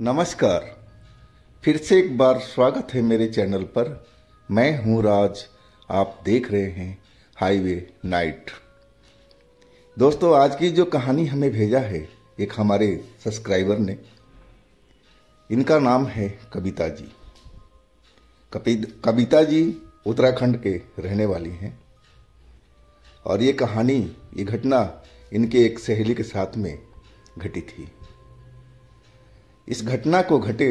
नमस्कार। फिर से एक बार स्वागत है मेरे चैनल पर। मैं हूं राज, आप देख रहे हैं हाईवे नाइट। दोस्तों, आज की जो कहानी हमें भेजा है एक हमारे सब्सक्राइबर ने, इनका नाम है कविता जी। कविता जी उत्तराखंड के रहने वाली हैं और ये कहानी, ये घटना इनके एक सहेली के साथ में घटी थी। इस घटना को घटे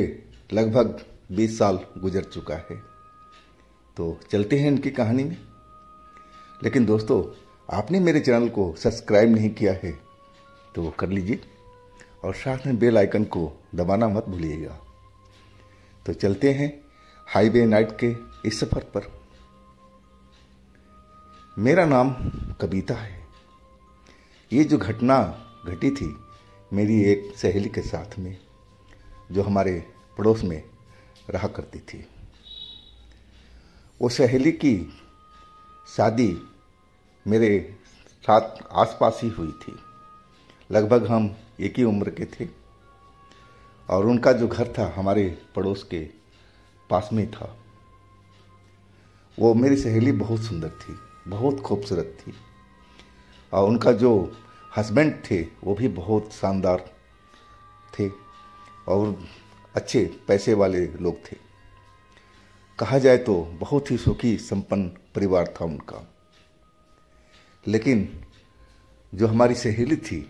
लगभग 20 साल गुजर चुका है। तो चलते हैं इनकी कहानी में। लेकिन दोस्तों, आपने मेरे चैनल को सब्सक्राइब नहीं किया है तो वो कर लीजिए और साथ में बेल आइकन को दबाना मत भूलिएगा। तो चलते हैं हाईवे नाइट के इस सफर पर। मेरा नाम कविता है। ये जो घटना घटी थी मेरी एक सहेली के साथ में, जो हमारे पड़ोस में रहा करती थी। वो सहेली की शादी मेरे साथ आसपास ही हुई थी। लगभग हम एक ही उम्र के थे और उनका जो घर था हमारे पड़ोस के पास में था। वो मेरी सहेली बहुत सुंदर थी, बहुत खूबसूरत थी और उनका जो हस्बैंड थे वो भी बहुत शानदार थे और अच्छे पैसे वाले लोग थे। कहा जाए तो बहुत ही सुखी संपन्न परिवार था उनका। लेकिन जो हमारी सहेली थी,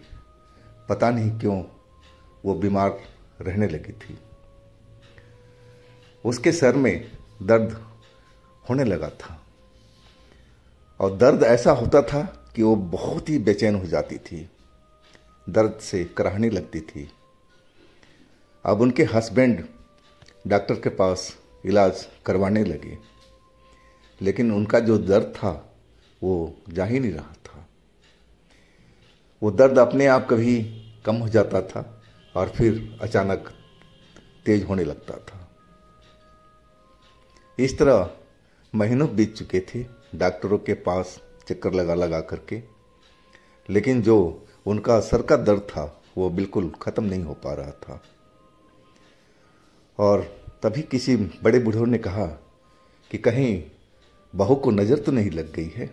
पता नहीं क्यों वो बीमार रहने लगी थी। उसके सर में दर्द होने लगा था और दर्द ऐसा होता था कि वो बहुत ही बेचैन हो जाती थी, दर्द से कराहने लगती थी। अब उनके हस्बैंड डॉक्टर के पास इलाज करवाने लगे, लेकिन उनका जो दर्द था वो जा ही नहीं रहा था। वो दर्द अपने आप कभी कम हो जाता था और फिर अचानक तेज होने लगता था। इस तरह महीनों बीत चुके थे डॉक्टरों के पास चक्कर लगा लगा करके, लेकिन जो उनका सर का दर्द था वो बिल्कुल ख़त्म नहीं हो पा रहा था। और तभी किसी बड़े बूढ़ों ने कहा कि कहीं बहू को नज़र तो नहीं लग गई है,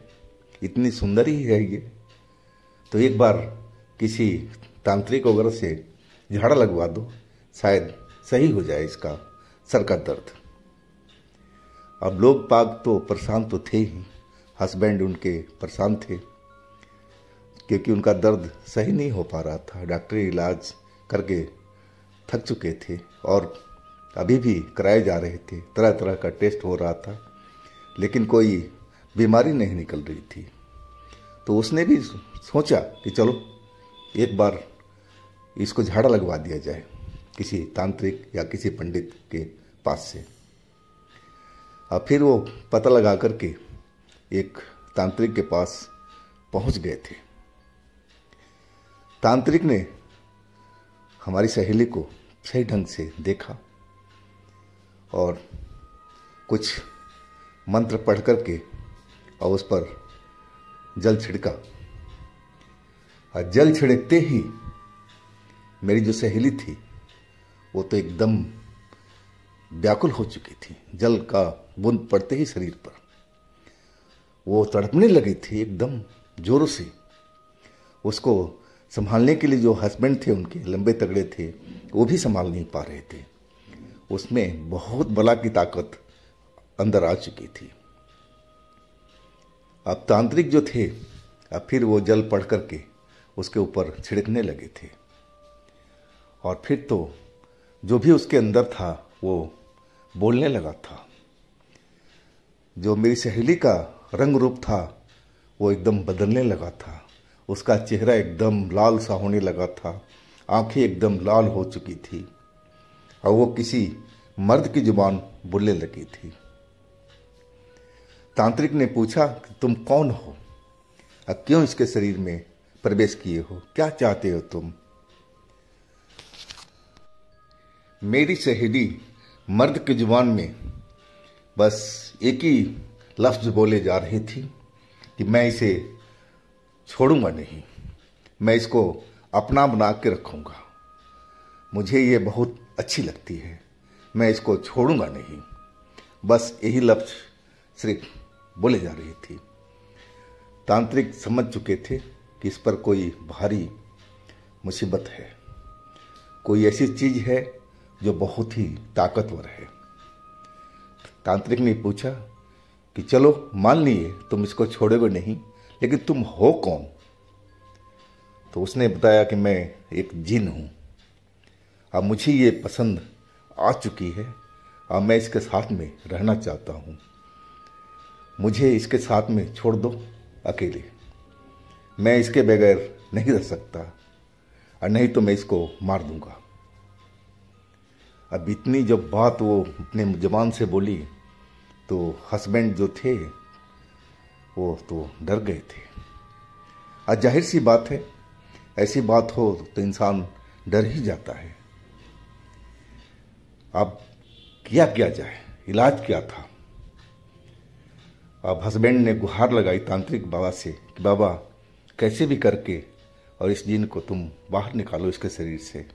इतनी सुंदर ही है ये, तो एक बार किसी तांत्रिक वगैरह से झाड़ा लगवा दो, शायद सही हो जाए इसका सर का दर्द। अब लोग पाग तो परेशान तो थे ही, हस्बैंड उनके परेशान थे क्योंकि उनका दर्द सही नहीं हो पा रहा था। डॉक्टरी इलाज करके थक चुके थे और अभी भी कराए जा रहे थे, तरह तरह का टेस्ट हो रहा था, लेकिन कोई बीमारी नहीं निकल रही थी। तो उसने भी सोचा कि चलो एक बार इसको झाड़ा लगवा दिया जाए किसी तांत्रिक या किसी पंडित के पास से। अब फिर वो पता लगा करके एक तांत्रिक के पास पहुंच गए थे। तांत्रिक ने हमारी सहेली को सही ढंग से देखा और कुछ मंत्र पढ़ करके और उस पर जल छिड़का। और जल छिड़कते ही मेरी जो सहेली थी वो तो एकदम व्याकुल हो चुकी थी। जल का बूंद पड़ते ही शरीर पर वो तड़पने लगी थी एकदम जोरों से। उसको संभालने के लिए जो हस्बैंड थे उनके, लंबे तगड़े थे, वो भी संभाल नहीं पा रहे थे। उसमें बहुत बला की ताकत अंदर आ चुकी थी। अब तांत्रिक जो थे, अब फिर वो जल पढ़ करके उसके ऊपर छिड़कने लगे थे और फिर तो जो भी उसके अंदर था वो बोलने लगा था। जो मेरी सहेली का रंग रूप था वो एकदम बदलने लगा था। उसका चेहरा एकदम लाल सा होने लगा था, आंखें एकदम लाल हो चुकी थी और वो किसी मर्द की जुबान बोलने लगी थी। तांत्रिक ने पूछा कि तुम कौन हो और क्यों इसके शरीर में प्रवेश किए हो, क्या चाहते हो तुम? मेरी सहेली मर्द की जुबान में बस एक ही लफ्ज बोले जा रही थी कि मैं इसे छोड़ूंगा नहीं, मैं इसको अपना बना के रखूंगा। मुझे ये बहुत अच्छी लगती है, मैं इसको छोड़ूंगा नहीं। बस यही लफ्ज सिर्फ बोले जा रही थी। तांत्रिक समझ चुके थे कि इस पर कोई भारी मुसीबत है, कोई ऐसी चीज है जो बहुत ही ताकतवर है। तांत्रिक ने पूछा कि चलो मान लिए तुम इसको छोड़ोगे नहीं, लेकिन तुम हो कौन? तो उसने बताया कि मैं एक जिन हूं। अब मुझे ये पसंद आ चुकी है और मैं इसके साथ में रहना चाहता हूं। मुझे इसके साथ में छोड़ दो अकेले, मैं इसके बगैर नहीं रह सकता, और नहीं तो मैं इसको मार दूंगा। अब इतनी जब बात वो अपने जबान से बोली तो हस्बैंड जो थे वो तो डर गए थे। आज जाहिर सी बात है, ऐसी बात हो तो इंसान डर ही जाता है। अब किया जाए, इलाज क्या था? अब हस्बैंड ने गुहार लगाई तांत्रिक बाबा से कि बाबा कैसे भी करके और इस जिन को तुम बाहर निकालो इसके शरीर से।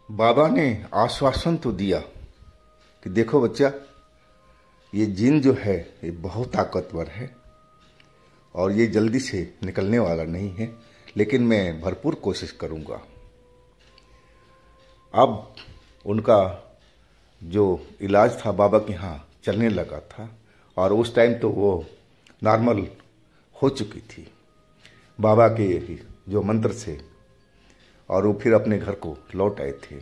बाबा ने आश्वासन तो दिया कि देखो बच्चा, ये जिन जो है ये बहुत ताकतवर है और ये जल्दी से निकलने वाला नहीं है, लेकिन मैं भरपूर कोशिश करूंगा। अब उनका जो इलाज था बाबा के यहाँ चलने लगा था, और उस टाइम तो वो नॉर्मल हो चुकी थी बाबा के जो मंत्र से, और वो फिर अपने घर को लौट आए थे।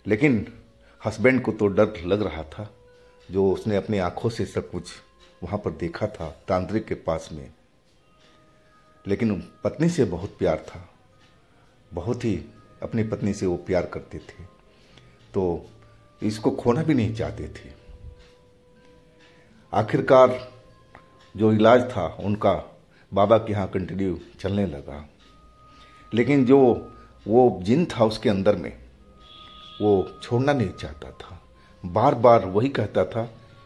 लेकिन हस्बैंड को तो डर लग रहा था, जो उसने अपनी आंखों से सब कुछ वहां पर देखा था तांत्रिक के पास में। लेकिन पत्नी से बहुत प्यार था, बहुत ही अपनी पत्नी से वो प्यार करते थे, तो इसको खोना भी नहीं चाहते थे। आखिरकार जो इलाज था उनका बाबा के यहाँ कंटिन्यू चलने लगा। लेकिन जो वो जिन था उसके अंदर में, वो छोड़ना नहीं चाहता था। बार बार वही कहता था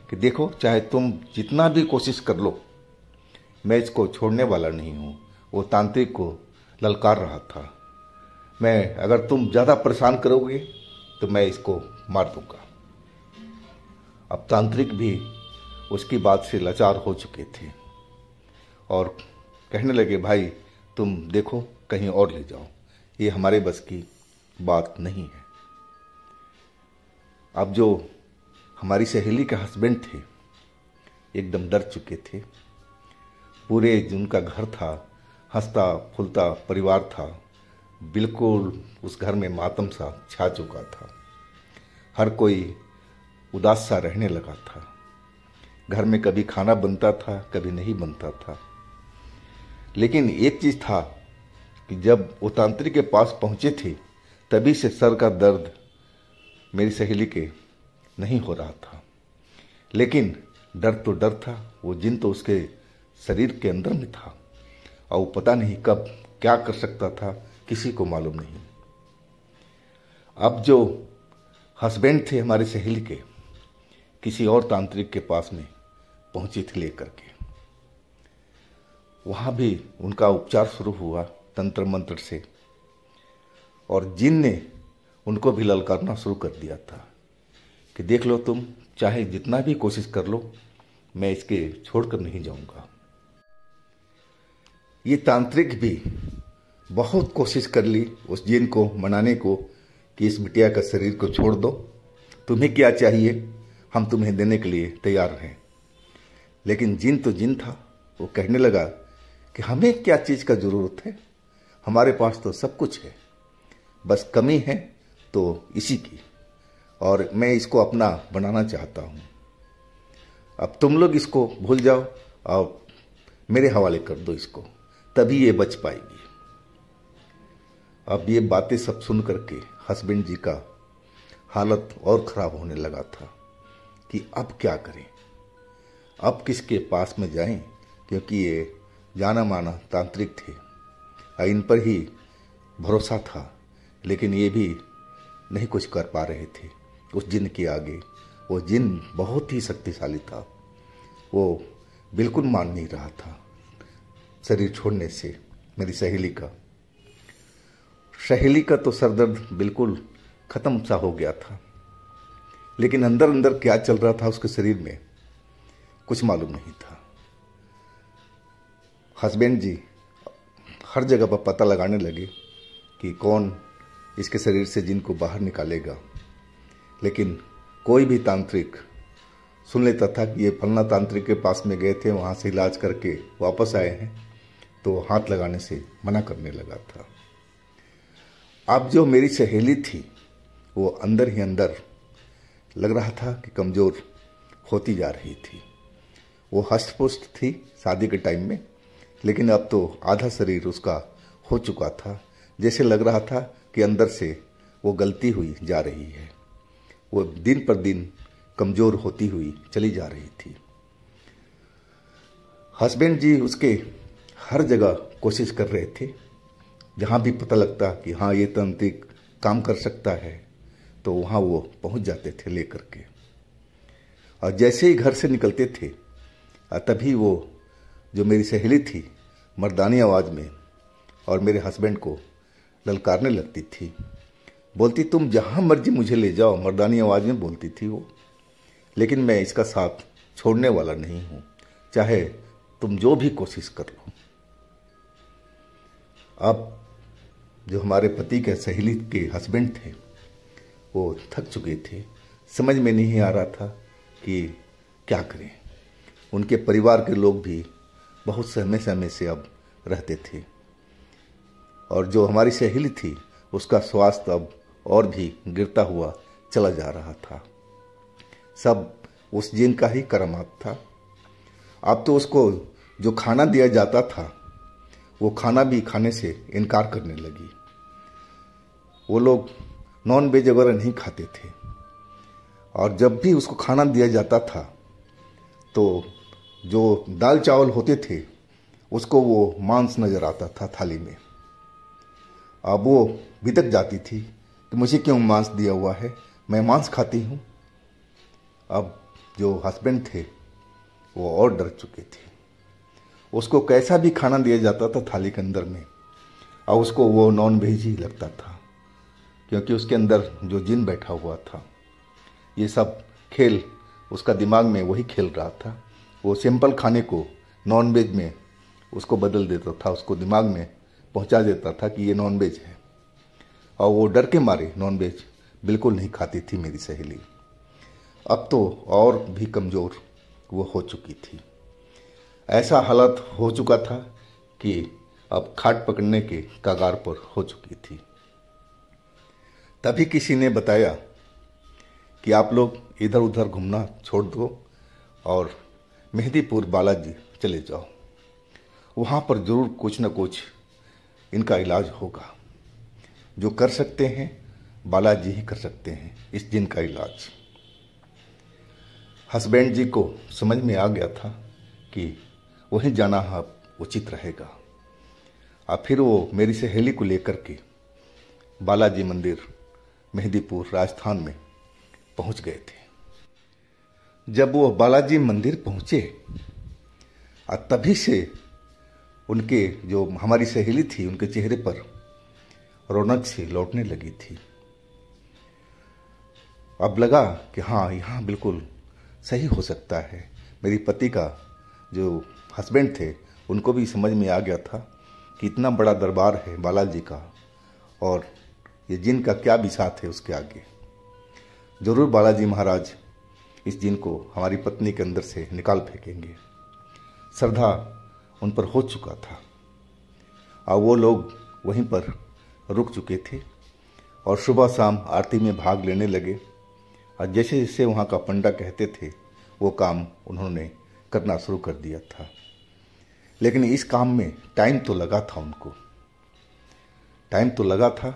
कि देखो, चाहे तुम जितना भी कोशिश कर लो, मैं इसको छोड़ने वाला नहीं हूं। वो तांत्रिक को ललकार रहा था, मैं अगर तुम ज्यादा परेशान करोगे तो मैं इसको मार दूंगा। अब तांत्रिक भी उसकी बात से लाचार हो चुके थे और कहने लगे, भाई तुम देखो कहीं और ले जाओ, ये हमारे बस की बात नहीं है। अब जो हमारी सहेली के हस्बैंड थे एकदम डर चुके थे। पूरे जिनका घर था, हंसता फुलता परिवार था, बिल्कुल उस घर में मातम सा छा चुका था। हर कोई उदास सा रहने लगा था। घर में कभी खाना बनता था, कभी नहीं बनता था। लेकिन एक चीज था कि जब वो तांत्रिक के पास पहुंचे थे, तभी से सर का दर्द मेरी सहेली के नहीं हो रहा था। लेकिन डर तो डर था, वो जिन तो उसके शरीर के अंदर में था और वो पता नहीं कब क्या कर सकता था, किसी को मालूम नहीं। अब जो हस्बैंड थे हमारे सहेली के, किसी और तांत्रिक के पास में पहुंचे थे लेकर के। वहां भी उनका उपचार शुरू हुआ तंत्र मंत्र से, और जिन ने उनको भी ललकारना शुरू कर दिया था कि देख लो, तुम चाहे जितना भी कोशिश कर लो, मैं इसके छोड़कर नहीं जाऊंगा। ये तांत्रिक भी बहुत कोशिश कर ली उस जिन को मनाने को कि इस बिटिया का शरीर को छोड़ दो, तुम्हें क्या चाहिए हम तुम्हें देने के लिए तैयार हैं। लेकिन जिन तो जिन था, वो कहने लगा कि हमें क्या चीज का जरूरत है, हमारे पास तो सब कुछ है, बस कमी है तो इसी की, और मैं इसको अपना बनाना चाहता हूं। अब तुम लोग इसको भूल जाओ और मेरे हवाले कर दो इसको, तभी ये बच पाएगी। अब ये बातें सब सुन करके हस्बैंड जी का हालत और खराब होने लगा था कि अब क्या करें, अब किसके पास में जाएं, क्योंकि ये जाना माना तांत्रिक थे, इन पर ही भरोसा था। लेकिन ये भी नहीं कुछ कर पा रहे थे उस जिन के आगे। वो जिन बहुत ही शक्तिशाली था, वो बिल्कुल मान नहीं रहा था शरीर छोड़ने से मेरी सहेली का। सहेली का तो सरदर्द बिल्कुल खत्म सा हो गया था, लेकिन अंदर अंदर क्या चल रहा था उसके शरीर में कुछ मालूम नहीं था। हस्बैंड जी हर जगह पर पता लगाने लगे कि कौन इसके शरीर से जिन को बाहर निकालेगा, लेकिन कोई भी तांत्रिक सुन लेता था कि ये फलना तांत्रिक के पास में गए थे, वहाँ से इलाज करके वापस आए हैं, तो हाथ लगाने से मना करने लगा था। अब जो मेरी सहेली थी वो अंदर ही अंदर लग रहा था कि कमज़ोर होती जा रही थी। वो हष्ट पुष्ट थी शादी के टाइम में, लेकिन अब तो आधा शरीर उसका हो चुका था। जैसे लग रहा था कि अंदर से वो गलती हुई जा रही है। वो दिन पर दिन कमज़ोर होती हुई चली जा रही थी। हस्बैंड जी उसके हर जगह कोशिश कर रहे थे, जहाँ भी पता लगता कि हाँ ये तांत्रिक काम कर सकता है तो वहाँ वो पहुँच जाते थे लेकर के। और जैसे ही घर से निकलते थे तभी वो जो मेरी सहेली थी मर्दानी आवाज़ में और मेरे हस्बैंड को ललकारने लगती थी, बोलती तुम जहाँ मर्जी मुझे ले जाओ, मर्दानी आवाज़ में बोलती थी वो, लेकिन मैं इसका साथ छोड़ने वाला नहीं हूँ, चाहे तुम जो भी कोशिश कर लो। अब जो हमारे पति के सहेली के हस्बैंड थे वो थक चुके थे, समझ में नहीं आ रहा था कि क्या करें। उनके परिवार के लोग भी बहुत सहमे सहमे से अब रहते थे, और जो हमारी सहेली थी उसका स्वास्थ्य अब और भी गिरता हुआ चला जा रहा था। सब उस जिन का ही करामात था। अब तो उसको जो खाना दिया जाता था वो खाना भी खाने से इनकार करने लगी। वो लोग नॉन वेज वगैरह नहीं खाते थे, और जब भी उसको खाना दिया जाता था तो जो दाल चावल होते थे उसको वो मांस नजर आता था थाली में। अब वो बिदक जाती थी कि मुझे क्यों मांस दिया हुआ है, मैं मांस खाती हूँ। अब जो हस्बैंड थे वो और डर चुके थे। उसको कैसा भी खाना दिया जाता था थाली के अंदर में, और उसको वो नॉन वेज ही लगता था, क्योंकि उसके अंदर जो जिन बैठा हुआ था ये सब खेल उसका दिमाग में वही खेल रहा था। वो सिंपल खाने को नॉन वेज में उसको बदल देता था, उसको दिमाग में पहुंचा देता था कि ये नॉन वेज है, और वो डर के मारे नॉन वेज बिल्कुल नहीं खाती थी मेरी सहेली। अब तो और भी कमज़ोर वो हो चुकी थी। ऐसा हालत हो चुका था कि अब खाट पकड़ने के कगार पर हो चुकी थी। तभी किसी ने बताया कि आप लोग इधर उधर घूमना छोड़ दो और मेहंदीपुर बालाजी चले जाओ, वहाँ पर ज़रूर कुछ न कुछ इनका इलाज होगा। जो कर सकते हैं बालाजी ही कर सकते हैं इस जिन का इलाज। हस्बैंड जी को समझ में आ गया था कि वहीं जाना अब उचित रहेगा। अब फिर वो मेरी सहेली को लेकर के बालाजी मंदिर मेहंदीपुर राजस्थान में पहुंच गए थे। जब वो बालाजी मंदिर पहुंचे तभी से उनके जो हमारी सहेली थी उनके चेहरे पर रौनक सी लौटने लगी थी। अब लगा कि हाँ यहाँ बिल्कुल सही हो सकता है। मेरी पति का जो हस्बैंड थे उनको भी समझ में आ गया था कि इतना बड़ा दरबार है बालाजी का, और ये जिन का क्या बिसात है उसके आगे। जरूर बालाजी महाराज इस जिन को हमारी पत्नी के अंदर से निकाल फेंकेंगे। श्रद्धा उन पर हो चुका था, और वो लोग वहीं पर रुक चुके थे और सुबह शाम आरती में भाग लेने लगे। और जैसे जैसे वहाँ का पंडा कहते थे वो काम उन्होंने करना शुरू कर दिया था। लेकिन इस काम में टाइम तो लगा था, उनको टाइम तो लगा था।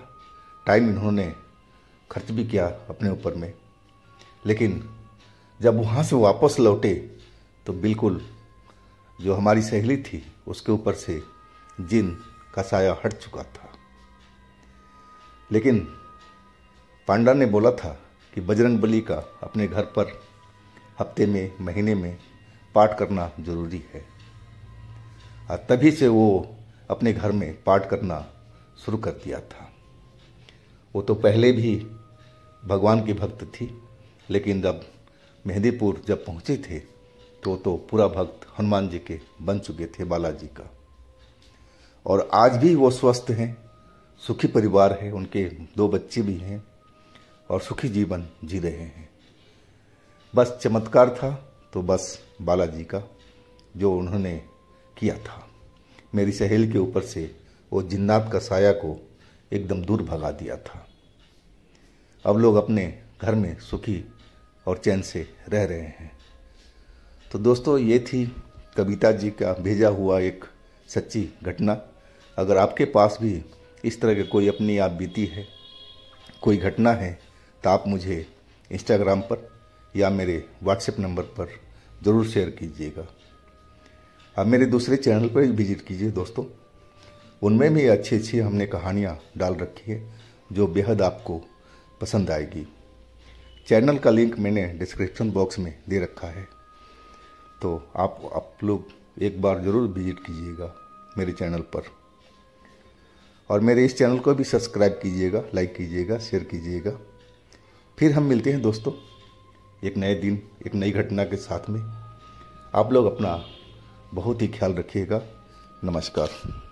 टाइम इन्होंने खर्च भी किया अपने ऊपर में, लेकिन जब वहाँ से वापस लौटे तो बिल्कुल जो हमारी सहेली थी उसके ऊपर से जिन का साया हट चुका था। लेकिन पांडा ने बोला था कि बजरंगबली का अपने घर पर हफ्ते में महीने में पाठ करना जरूरी है, और तभी से वो अपने घर में पाठ करना शुरू कर दिया था। वो तो पहले भी भगवान की भक्त थी, लेकिन जब मेहंदीपुर जब पहुँचे थे तो पूरा भक्त हनुमान जी के बन चुके थे, बालाजी का। और आज भी वो स्वस्थ हैं, सुखी परिवार है, उनके 2 बच्चे भी हैं और सुखी जीवन जी रहे हैं। बस चमत्कार था तो बस बालाजी का, जो उन्होंने किया था। मेरी सहेली के ऊपर से वो जिन्नात का साया को एकदम दूर भगा दिया था। अब लोग अपने घर में सुखी और चैन से रह रहे हैं। तो दोस्तों, ये थी कविता जी का भेजा हुआ एक सच्ची घटना। अगर आपके पास भी इस तरह के कोई अपनी आप बीती है, कोई घटना है, तो आप मुझे इंस्टाग्राम पर या मेरे व्हाट्सएप नंबर पर ज़रूर शेयर कीजिएगा। आप मेरे दूसरे चैनल पर विजिट कीजिए दोस्तों, उनमें भी अच्छी अच्छी हमने कहानियाँ डाल रखी है जो बेहद आपको पसंद आएगी। चैनल का लिंक मैंने डिस्क्रिप्शन बॉक्स में दे रखा है, तो आप लोग एक बार ज़रूर विजिट कीजिएगा मेरे चैनल पर। और मेरे इस चैनल को भी सब्सक्राइब कीजिएगा, लाइक कीजिएगा, शेयर कीजिएगा। फिर हम मिलते हैं दोस्तों एक नए दिन, एक नई घटना के साथ में। आप लोग अपना बहुत ही ख्याल रखिएगा। नमस्कार।